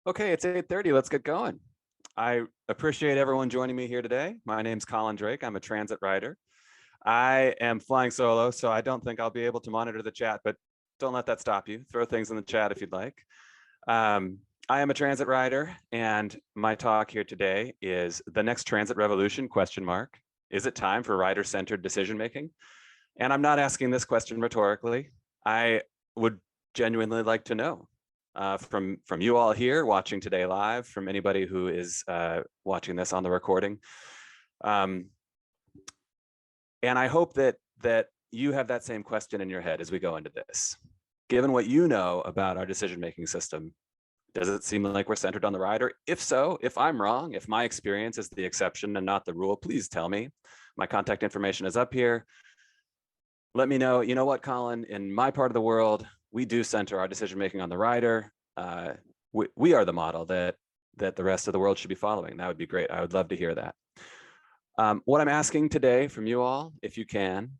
Okay, it's 8:30. Let's get going. I appreciate everyone joining me here today. My name's Colin Drake. I'm a transit rider. I am flying solo, so I don't think I'll be able to monitor the chat, but don't let that stop you. Throw things in the chat if you'd like. I am a transit rider, and my talk here today is the next transit revolution, ? Is it time for rider-centered decision-making? And I'm not asking this question rhetorically. I would genuinely like to know from you all here watching today live, from anybody who is watching this on the recording. And I hope that you have that same question in your head as we go into this. Given what you know about our decision-making system, does it seem like we're centered on the rider? If so, if I'm wrong, if my experience is the exception and not the rule, please tell me. My contact information is up here. Let me know, you know what, Colin, in my part of the world, we do center our decision-making on the rider. We are the model that the rest of the world should be following. That would be great. I would love to hear that. What I'm asking today from you all, if you can,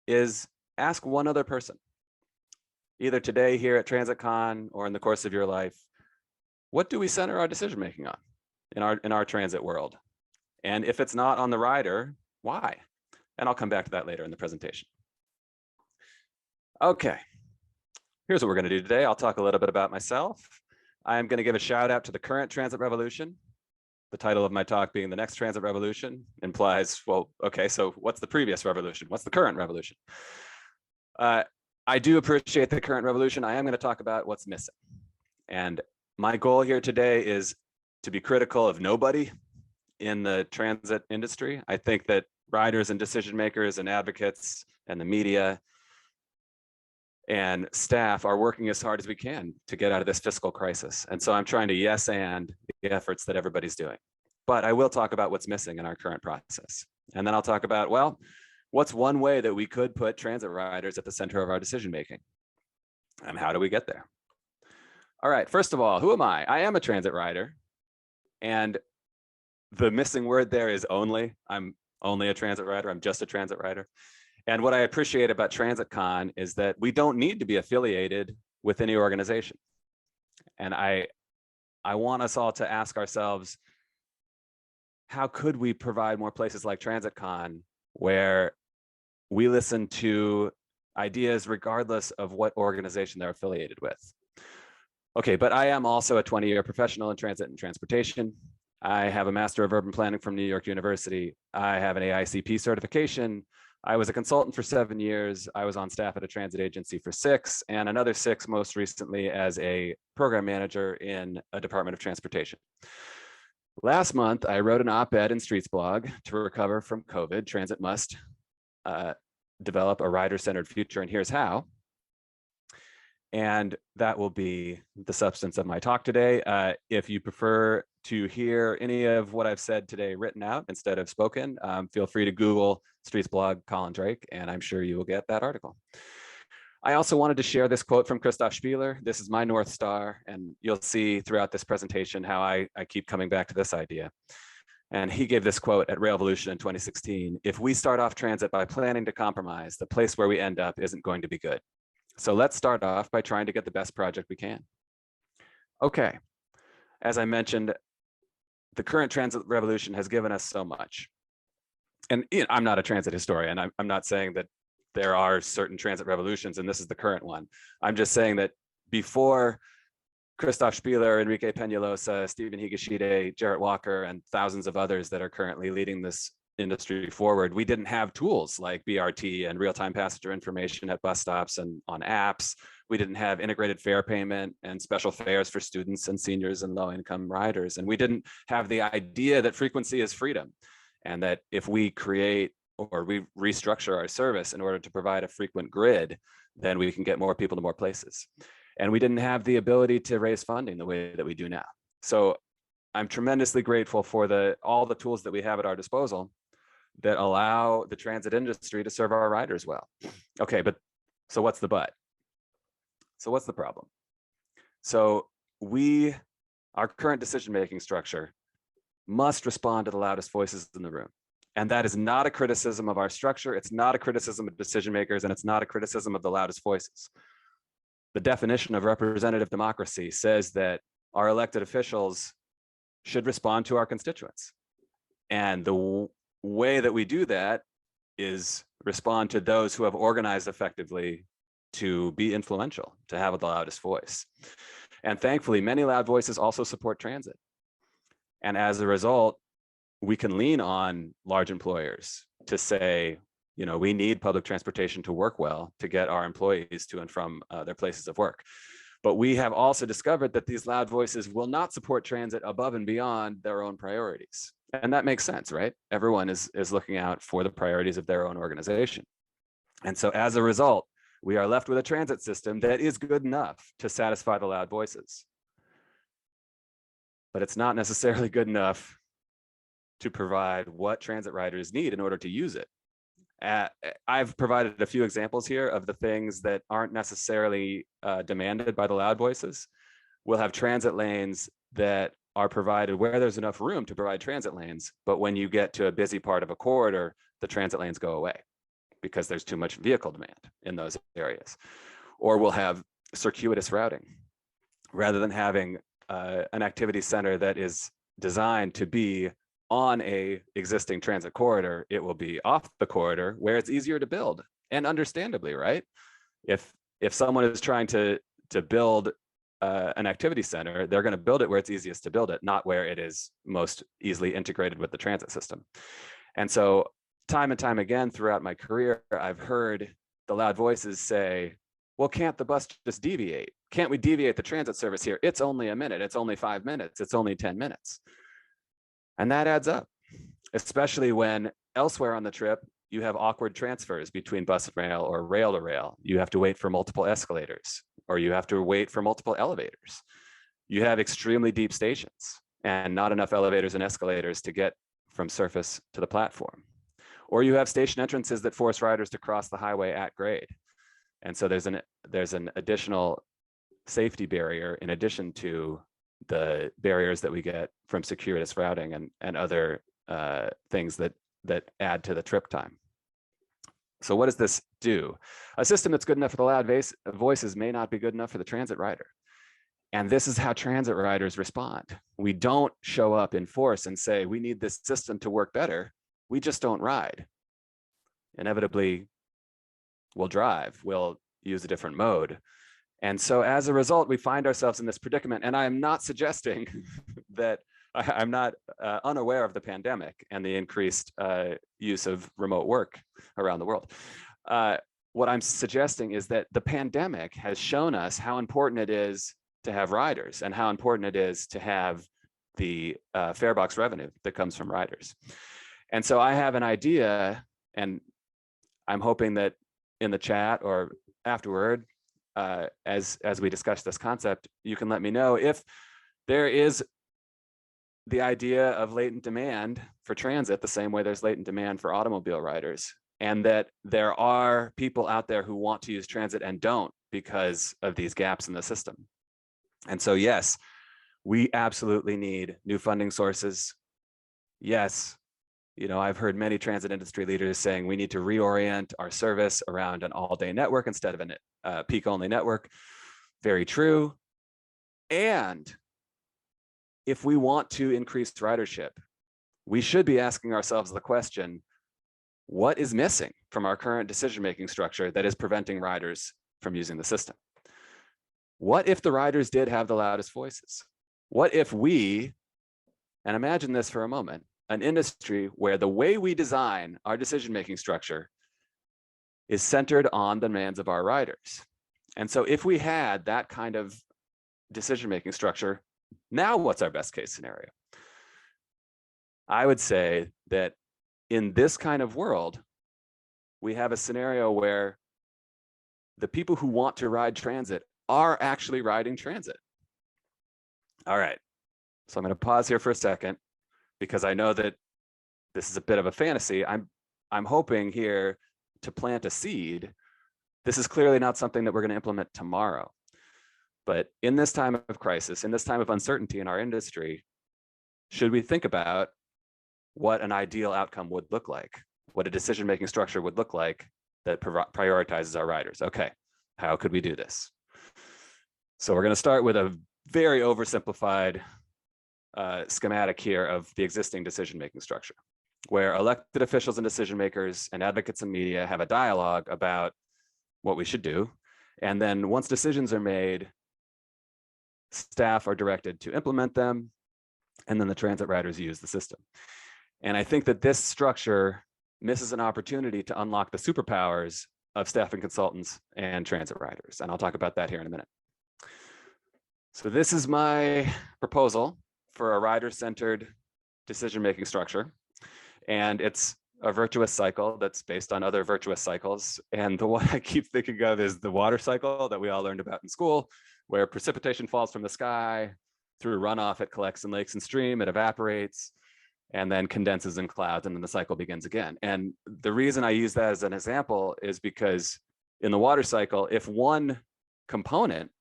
is ask one other person, either today here at TransitCon or in the course of your life, what do we center our decision-making on in our transit world? And if it's not on the rider, why? And I'll come back to that later in the presentation. Okay, here's what we're going to do today. I'll talk a little bit about myself. I'm going to give a shout out to the current transit revolution. The title of my talk being the next transit revolution implies, well, okay, so what's the previous revolution? What's the current revolution? I do appreciate the current revolution. I am going to talk about what's missing. And my goal here today is to be critical of nobody in the transit industry. I think that riders and decision makers and advocates and the media and staff are working as hard as we can to get out of this fiscal crisis. And so I'm trying to yes and the efforts that everybody's doing. But I will talk about what's missing in our current process. And then I'll talk about, well, what's one way that we could put transit riders at the center of our decision making? And how do we get there? All right, first of all, who am I? I am a transit rider. And the missing word there is only. I'm only a transit rider. I'm just a transit rider. And what I appreciate about TransitCon is that we don't need to be affiliated with any organization. And I want us all to ask ourselves, how could we provide more places like TransitCon where we listen to ideas regardless of what organization they're affiliated with? Okay, but I am also a 20-year professional in transit and transportation. I have a Master of Urban Planning from New York University. I have an AICP certification. I was a consultant for 7 years. I was on staff at a transit agency for 6, and another 6 most recently as a program manager in a Department of Transportation. Last month, I wrote an op-ed in Streets Blog to recover from COVID. Transit must develop a rider-centered future, and here's how. And that will be the substance of my talk today. If you prefer to hear any of what I've said today written out instead of spoken, feel free to Google Streets Blog Colin Drake, and I'm sure you will get that article. I also wanted to share this quote from Christoph Spieler. This is my North Star, and you'll see throughout this presentation how I keep coming back to this idea. And he gave this quote at Railvolution in 2016. If we start off transit by planning to compromise, the place where we end up isn't going to be good. So let's start off by trying to get the best project we can. Okay, as I mentioned, the current transit revolution has given us so much. And I'm not a transit historian. I'm not saying that there are certain transit revolutions and this is the current one. I'm just saying that before Christoph Spieler, Enrique Peñalosa, Stephen Higashide, Jarrett Walker, and thousands of others that are currently leading this industry forward, we didn't have tools like BRT and real-time passenger information at bus stops and on apps. We didn't have integrated fare payment and special fares for students and seniors and low-income riders. And we didn't have the idea that frequency is freedom, and that if we create or we restructure our service in order to provide a frequent grid, then we can get more people to more places. And we didn't have the ability to raise funding the way that we do now. So I'm tremendously grateful for all the tools that we have at our disposal that allow the transit industry to serve our riders well. Okay, but so what's the but? So what's the problem? So our current decision-making structure must respond to the loudest voices in the room. And that is not a criticism of our structure. It's not a criticism of decision makers, and it's not a criticism of the loudest voices. The definition of representative democracy says that our elected officials should respond to our constituents. And the way that we do that is respond to those who have organized effectively to be influential, to have the loudest voice. And thankfully, many loud voices also support transit. And as a result, we can lean on large employers to say, you know, we need public transportation to work well to get our employees to and from their places of work. But we have also discovered that these loud voices will not support transit above and beyond their own priorities. And that makes sense, right? Everyone is looking out for the priorities of their own organization. And so as a result, we are left with a transit system that is good enough to satisfy the loud voices. But it's not necessarily good enough to provide what transit riders need in order to use it. I've provided a few examples here of the things that aren't necessarily demanded by the loud voices. We'll have transit lanes that are provided where there's enough room to provide transit lanes, but when you get to a busy part of a corridor, the transit lanes go away because there's too much vehicle demand in those areas. Or we'll have circuitous routing. Rather than having an activity center that is designed to be on a existing transit corridor, it will be off the corridor where it's easier to build, and understandably, right? If someone is trying to build an activity center, they're going to build it where it's easiest to build it, not where it is most easily integrated with the transit system. And so time and time again throughout my career, I've heard the loud voices say, well, can't the bus just deviate? Can't we deviate the transit service here? It's only a minute, it's only 5 minutes, it's only 10 minutes. And that adds up, especially when elsewhere on the trip, you have awkward transfers between bus and rail or rail to rail. You have to wait for multiple escalators, or you have to wait for multiple elevators. You have extremely deep stations and not enough elevators and escalators to get from surface to the platform. Or you have station entrances that force riders to cross the highway at grade. And so there's an additional safety barrier in addition to the barriers that we get from circuitous routing and other things that add to the trip time. So what does this do? A system that's good enough for the loud voices may not be good enough for the transit rider. And this is how transit riders respond. We don't show up in force and say, we need this system to work better. We just don't ride. Inevitably, we'll drive, we'll use a different mode. And so as a result, we find ourselves in this predicament. And I am not suggesting that I'm not unaware of the pandemic and the increased use of remote work around the world. What I'm suggesting is that the pandemic has shown us how important it is to have riders and how important it is to have the fare box revenue that comes from riders. And so I have an idea, and I'm hoping that in the chat or afterward, as we discuss this concept, you can let me know if there is the idea of latent demand for transit the same way there's latent demand for automobile riders, and that there are people out there who want to use transit and don't because of these gaps in the system. And so, yes, we absolutely need new funding sources. Yes, you know, I've heard many transit industry leaders saying we need to reorient our service around an all-day network instead of a peak-only network. Very true. And if we want to increase ridership, we should be asking ourselves the question, what is missing from our current decision-making structure that is preventing riders from using the system? What if the riders did have the loudest voices? What if we, and imagine this for a moment, an industry where the way we design our decision-making structure is centered on the demands of our riders. And so if we had that kind of decision-making structure, now what's our best case scenario? I would say that in this kind of world, we have a scenario where the people who want to ride transit are actually riding transit. All right, so I'm going to pause here for a second, because I know that this is a bit of a fantasy. I'm hoping here to plant a seed. This is clearly not something that we're going to implement tomorrow. But in this time of crisis, in this time of uncertainty in our industry, should we think about what an ideal outcome would look like, what a decision-making structure would look like that prioritizes our riders? Okay, how could we do this? So we're going to start with a very oversimplified schematic here of the existing decision-making structure, where elected officials and decision makers and advocates and media have a dialogue about what we should do. And then once decisions are made, staff are directed to implement them, and then the transit riders use the system. And I think that this structure misses an opportunity to unlock the superpowers of staff and consultants and transit riders. And I'll talk about that here in a minute. So this is my proposal for a rider-centered decision-making structure. And it's a virtuous cycle that's based on other virtuous cycles. And the one I keep thinking of is the water cycle that we all learned about in school, where precipitation falls from the sky, through runoff, it collects in lakes and streams, it evaporates, and then condenses in clouds, and then the cycle begins again. And the reason I use that as an example is because in the water cycle, if one component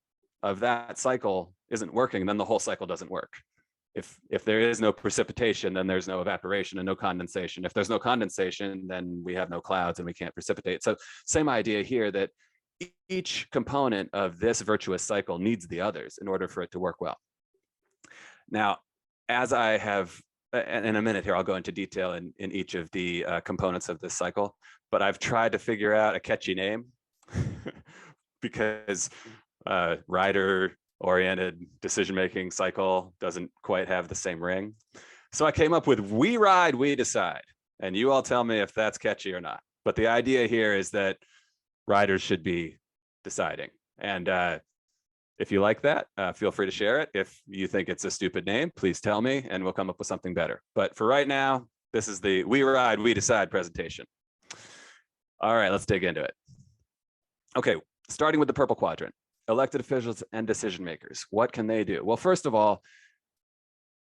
of that cycle isn't working, then the whole cycle doesn't work. If there is no precipitation, then there's no evaporation and no condensation. If there's no condensation, then we have no clouds and we can't precipitate. So same idea here, that each component of this virtuous cycle needs the others in order for it to work well. Now, as I have, in a minute here, I'll go into detail in each of the components of this cycle, but I've tried to figure out a catchy name because rider-oriented decision-making cycle doesn't quite have the same ring. So I came up with We Ride, We Decide, and you all tell me if that's catchy or not. But the idea here is that riders should be deciding. And if you like that, feel free to share it. If you think it's a stupid name, please tell me and we'll come up with something better. But for right now, this is the We Ride, We Decide presentation. All right, let's dig into it. Okay, starting with the purple quadrant, elected officials and decision makers. What can they do? Well, first of all,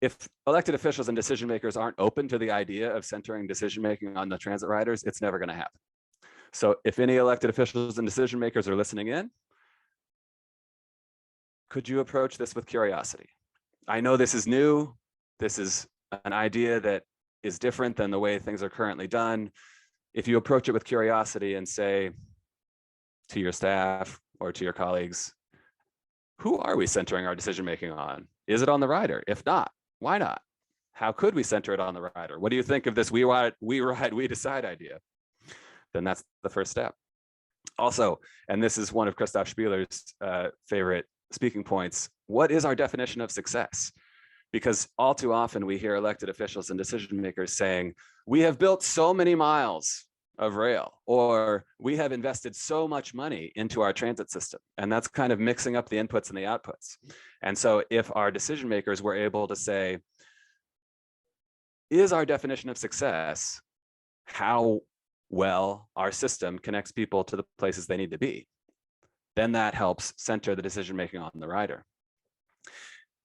if elected officials and decision makers aren't open to the idea of centering decision making on the transit riders, it's never going to happen. So if any elected officials and decision makers are listening in, could you approach this with curiosity? I know this is new. This is an idea that is different than the way things are currently done. If you approach it with curiosity and say to your staff or to your colleagues, who are we centering our decision-making on? Is it on the rider? If not, why not? How could we center it on the rider? What do you think of this We Ride, We Decide idea? Then that's the first step. Also, and this is one of Christoph Spieler's favorite speaking points, what is our definition of success? Because all too often we hear elected officials and decision makers saying, we have built so many miles of rail, or we have invested so much money into our transit system. And that's kind of mixing up the inputs and the outputs. And so if our decision makers were able to say, is our definition of success how well our system connects people to the places they need to be? Then that helps center the decision-making on the rider.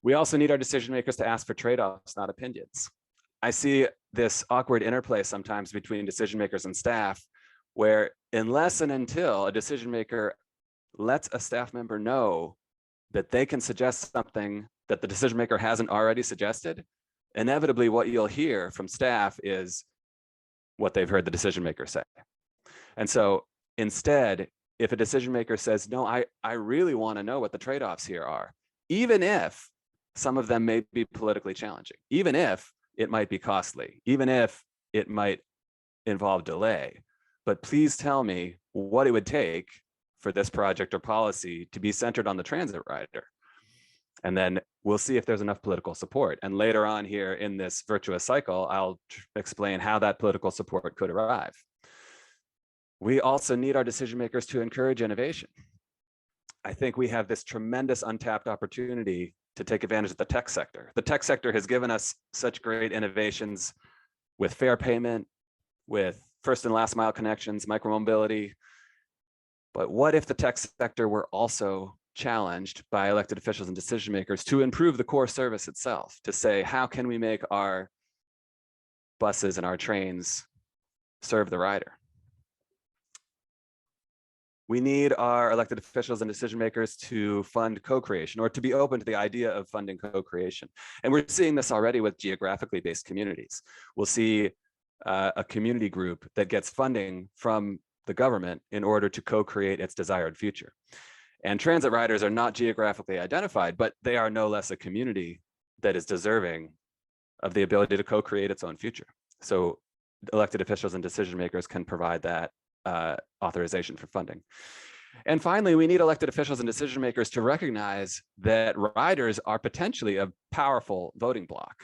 We also need our decision makers to ask for trade-offs, not opinions. I see this awkward interplay sometimes between decision makers and staff, where unless and until a decision maker lets a staff member know that they can suggest something that the decision maker hasn't already suggested, inevitably what you'll hear from staff is what they've heard the decision maker say. And so instead, if a decision maker says, no, I really want to know what the trade-offs here are, even if some of them may be politically challenging, even if it might be costly, even if it might involve delay, but please tell me what it would take for this project or policy to be centered on the transit rider. And then we'll see if there's enough political support. And later on here in this virtuous cycle, I'll explain how that political support could arrive. We also need our decision makers to encourage innovation. I think we have this tremendous untapped opportunity to take advantage of the tech sector. The tech sector has given us such great innovations with fair payment, with first and last mile connections, micromobility. But what if the tech sector were also challenged by elected officials and decision makers to improve the core service itself, to say, how can we make our buses and our trains serve the rider? We need our elected officials and decision makers to fund co-creation, or to be open to the idea of funding co-creation. And we're seeing this already with geographically based communities. We'll see a community group that gets funding from the government in order to co-create its desired future. And transit riders are not geographically identified, but they are no less a community that is deserving of the ability to co-create its own future. So elected officials and decision makers can provide that authorization for funding. And finally, we need elected officials and decision makers to recognize that riders are potentially a powerful voting bloc.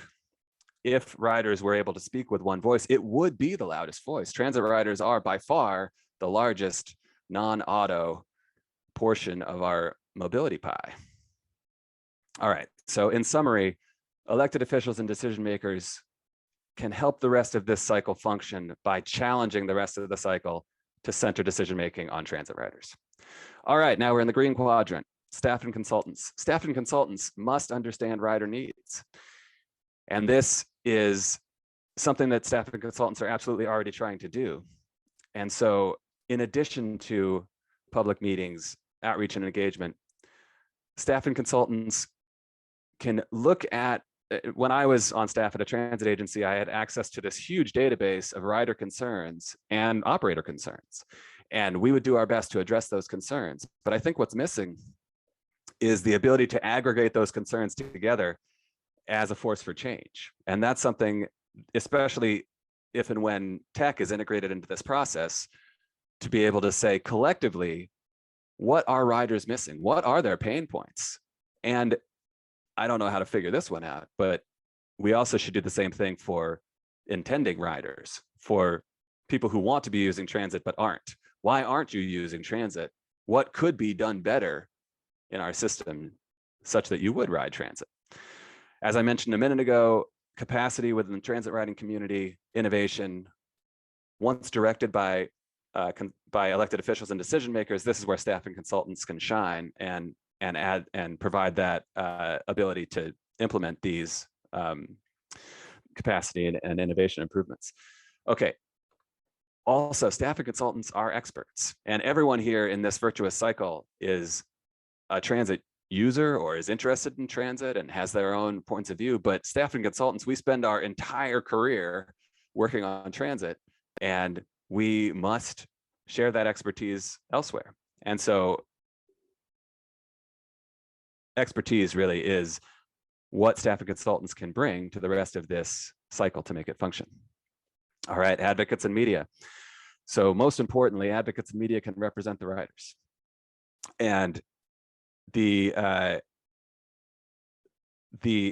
If riders were able to speak with one voice, it would be the loudest voice. Transit riders are by far the largest non-auto portion of our mobility pie. All right, so in summary, elected officials and decision makers can help the rest of this cycle function by challenging the rest of the cycle to center decision-making on transit riders. All right, now we're in the green quadrant, staff and consultants. Staff and consultants must understand rider needs. And this is something that staff and consultants are absolutely already trying to do. And so in addition to public meetings, outreach and engagement, staff and consultants can look at, when I was on staff at a transit agency, I had access to this huge database of rider concerns and operator concerns. And we would do our best to address those concerns. But I think what's missing is the ability to aggregate those concerns together as a force for change. And that's something, especially if and when tech is integrated into this process, to be able to say collectively, what are riders missing? What are their pain points? And I don't know how to figure this one out, but we also should do the same thing for intending riders, for people who want to be using transit but aren't. Why aren't you using transit? What could be done better in our system such that you would ride transit? As I mentioned a minute ago, capacity within the transit riding community, innovation, once directed by elected officials and decision makers, this is where staff and consultants can shine and add and provide that ability to implement these capacity and innovation improvements. Okay. Also, staff and consultants are experts, and everyone here in this virtuous cycle is a transit user or is interested in transit and has their own points of view. But staff and consultants, we spend our entire career working on transit, and we must share that expertise elsewhere. And so expertise really is what staff and consultants can bring to the rest of this cycle to make it function. All right, advocates and media. So most importantly, advocates and media can represent the riders. And the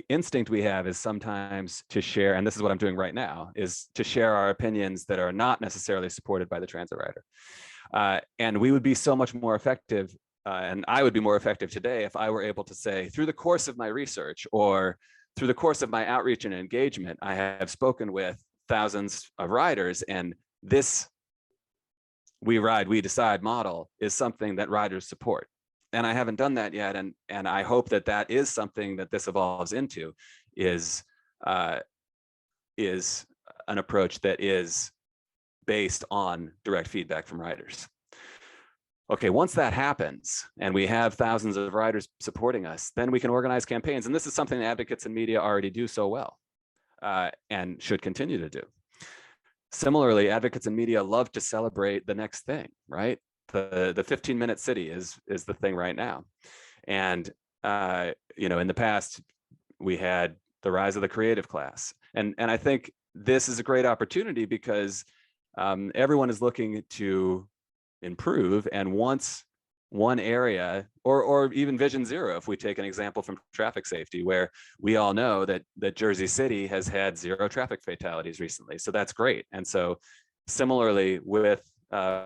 instinct we have is sometimes to share, and this is what I'm doing right now, is to share our opinions that are not necessarily supported by the transit rider. And we would be so much more effective, and I would be more effective today if I were able to say, through the course of my research or through the course of my outreach and engagement, I have spoken with thousands of riders, and this we ride, we decide model is something that riders support. And I haven't done that yet, and I hope that that is something that this evolves into, is an approach that is based on direct feedback from riders. Okay, once that happens and we have thousands of riders supporting us, then we can organize campaigns. And this is something advocates and media already do so well and should continue to do. Similarly, advocates and media love to celebrate the next thing, right? The 15-minute city is the thing right now. And you know, in the past, we had the rise of the creative class. And I think this is a great opportunity because everyone is looking to improve, and once one area, or even Vision Zero, if we take an example from traffic safety, where we all know that Jersey City has had 0 traffic fatalities recently. So that's great. And so similarly with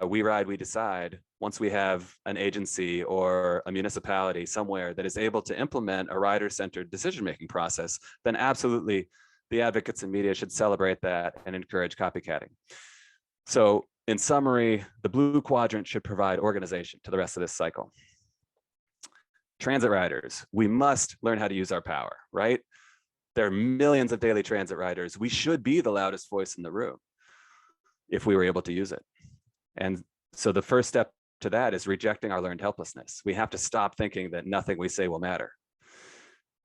We Ride, We Decide, once we have an agency or a municipality somewhere that is able to implement a rider-centered decision-making process, then absolutely the advocates and media should celebrate that and encourage copycatting. So in summary, the blue quadrant should provide organization to the rest of this cycle. Transit riders, we must learn how to use our power, right? There are millions of daily transit riders. We should be the loudest voice in the room if we were able to use it. And so the first step to that is rejecting our learned helplessness. We have to stop thinking that nothing we say will matter.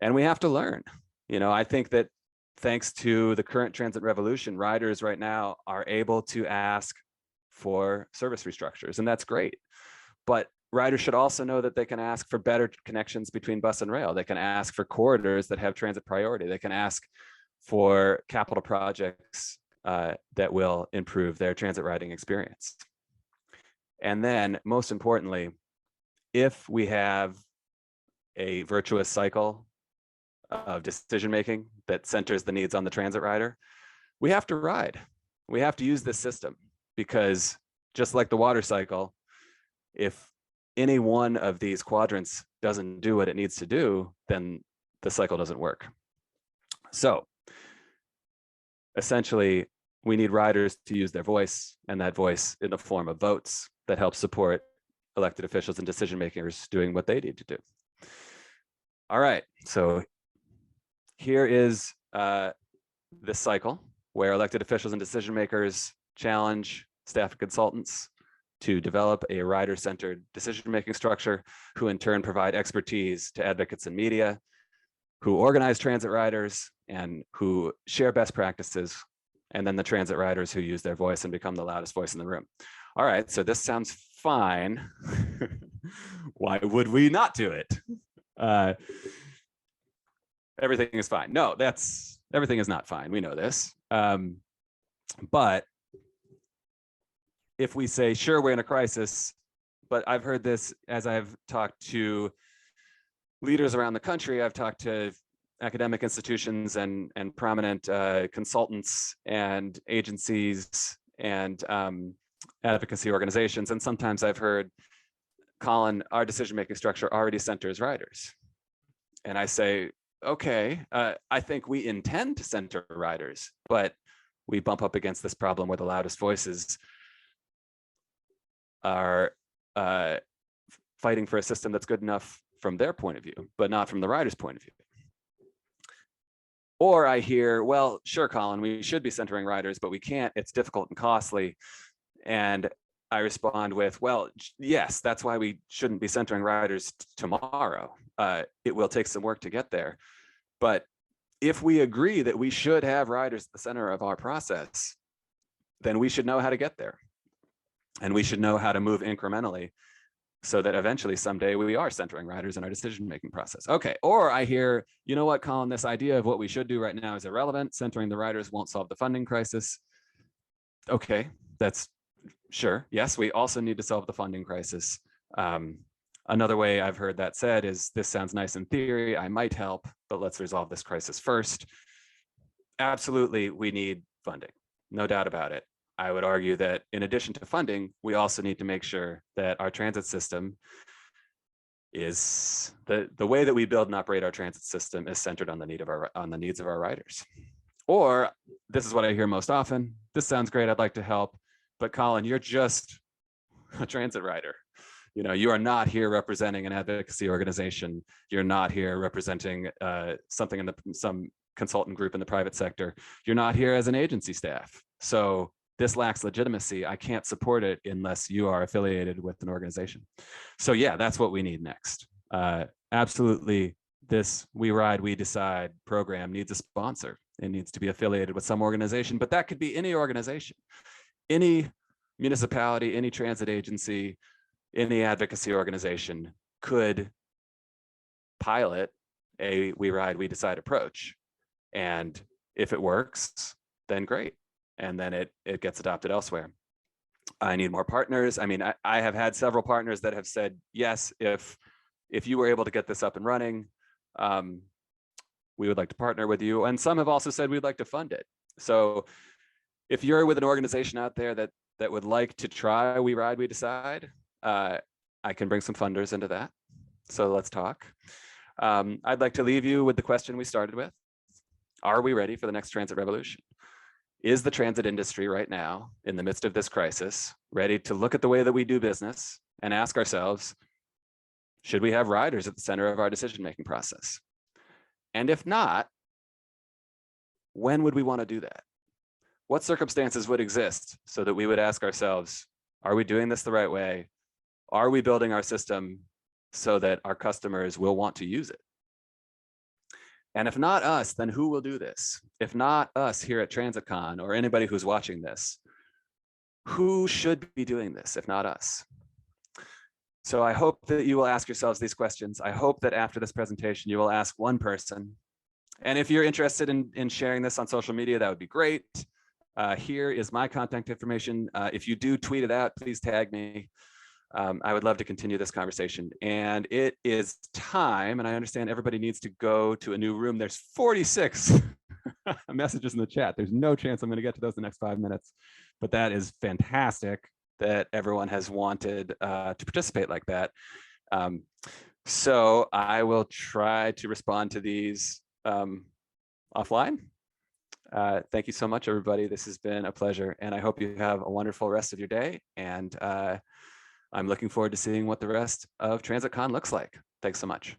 And we have to learn. You know, I think that thanks to the current transit revolution, riders right now are able to ask for service restructures, and that's great. But riders should also know that they can ask for better connections between bus and rail. They can ask for corridors that have transit priority. They can ask for capital projects that will improve their transit riding experience. And then, most importantly, if we have a virtuous cycle of decision-making that centers the needs on the transit rider, we have to ride. We have to use this system, because just like the water cycle, if any one of these quadrants doesn't do what it needs to do, then the cycle doesn't work. So essentially, we need riders to use their voice, and that voice in the form of votes that help support elected officials and decision makers doing what they need to do. All right, so here is this cycle where elected officials and decision makers challenge staff and consultants to develop a rider-centered decision-making structure, who in turn provide expertise to advocates and media, who organize transit riders and who share best practices, and then the transit riders who use their voice and become the loudest voice in the room. All right, so this sounds fine. Why would we not do it? Everything is fine. No, everything is not fine. We know this. But if we say, sure, we're in a crisis, but I've heard this as I've talked to leaders around the country, I've talked to academic institutions and prominent consultants and agencies and advocacy organizations. And sometimes I've heard, Colin, our decision-making structure already centers riders. And I say, okay, I think we intend to center riders, but we bump up against this problem where the loudest voices are fighting for a system that's good enough from their point of view, but not from the rider's point of view. Or I hear, well, sure, Colin, we should be centering riders, but we can't. It's difficult and costly. And I respond with, well, yes, that's why we shouldn't be centering riders tomorrow. It will take some work to get there. But if we agree that we should have riders at the center of our process, then we should know how to get there. And we should know how to move incrementally so that eventually someday we are centering riders in our decision-making process. Okay, or I hear, you know what, Colin, this idea of what we should do right now is irrelevant. Centering the riders won't solve the funding crisis. Okay, that's sure. Yes, we also need to solve the funding crisis. Another way I've heard that said is, this sounds nice in theory, I might help, but let's resolve this crisis first. Absolutely, we need funding, no doubt about it. I would argue that in addition to funding, we also need to make sure that our transit system is, the way that we build and operate our transit system is centered on the needs of our riders. Or this is what I hear most often, this sounds great, I'd like to help, but Colin, you're just a transit rider. You know, you are not here representing an advocacy organization. You're not here representing something in some consultant group in the private sector. You're not here as an agency staff. So this lacks legitimacy. I can't support it unless you are affiliated with an organization. So yeah, that's what we need next. Absolutely, this We Ride, We Decide program needs a sponsor. It needs to be affiliated with some organization, but that could be any organization, any municipality, any transit agency, any advocacy organization could pilot a We Ride, We Decide approach. And if it works, then great. And then it gets adopted elsewhere. I need more partners. I mean, I have had several partners that have said, yes, if you were able to get this up and running, we would like to partner with you. And some have also said we'd like to fund it. So if you're with an organization out there that would like to try We Ride, We Decide, I can bring some funders into that. So let's talk. I'd like to leave you with the question we started with. Are we ready for the next transit revolution? Is the transit industry right now, in the midst of this crisis, ready to look at the way that we do business and ask ourselves, should we have riders at the center of our decision-making process? And if not, when would we want to do that? What circumstances would exist so that we would ask ourselves, are we doing this the right way? Are we building our system so that our customers will want to use it? And if not us, then who will do this? If not us here at TransitCon or anybody who's watching this, who should be doing this if not us? So I hope that you will ask yourselves these questions. I hope that after this presentation, you will ask one person. And if you're interested in sharing this on social media, that would be great. Here is my contact information. If you do tweet it out, please tag me. I would love to continue this conversation. And it is time, and I understand everybody needs to go to a new room. There's 46 messages in the chat. There's no chance I'm going to get to those in the next 5 minutes, but that is fantastic that everyone has wanted to participate like that. So I will try to respond to these offline. Thank you so much, everybody. This has been a pleasure, and I hope you have a wonderful rest of your day. And I'm looking forward to seeing what the rest of TransitCon looks like. Thanks so much.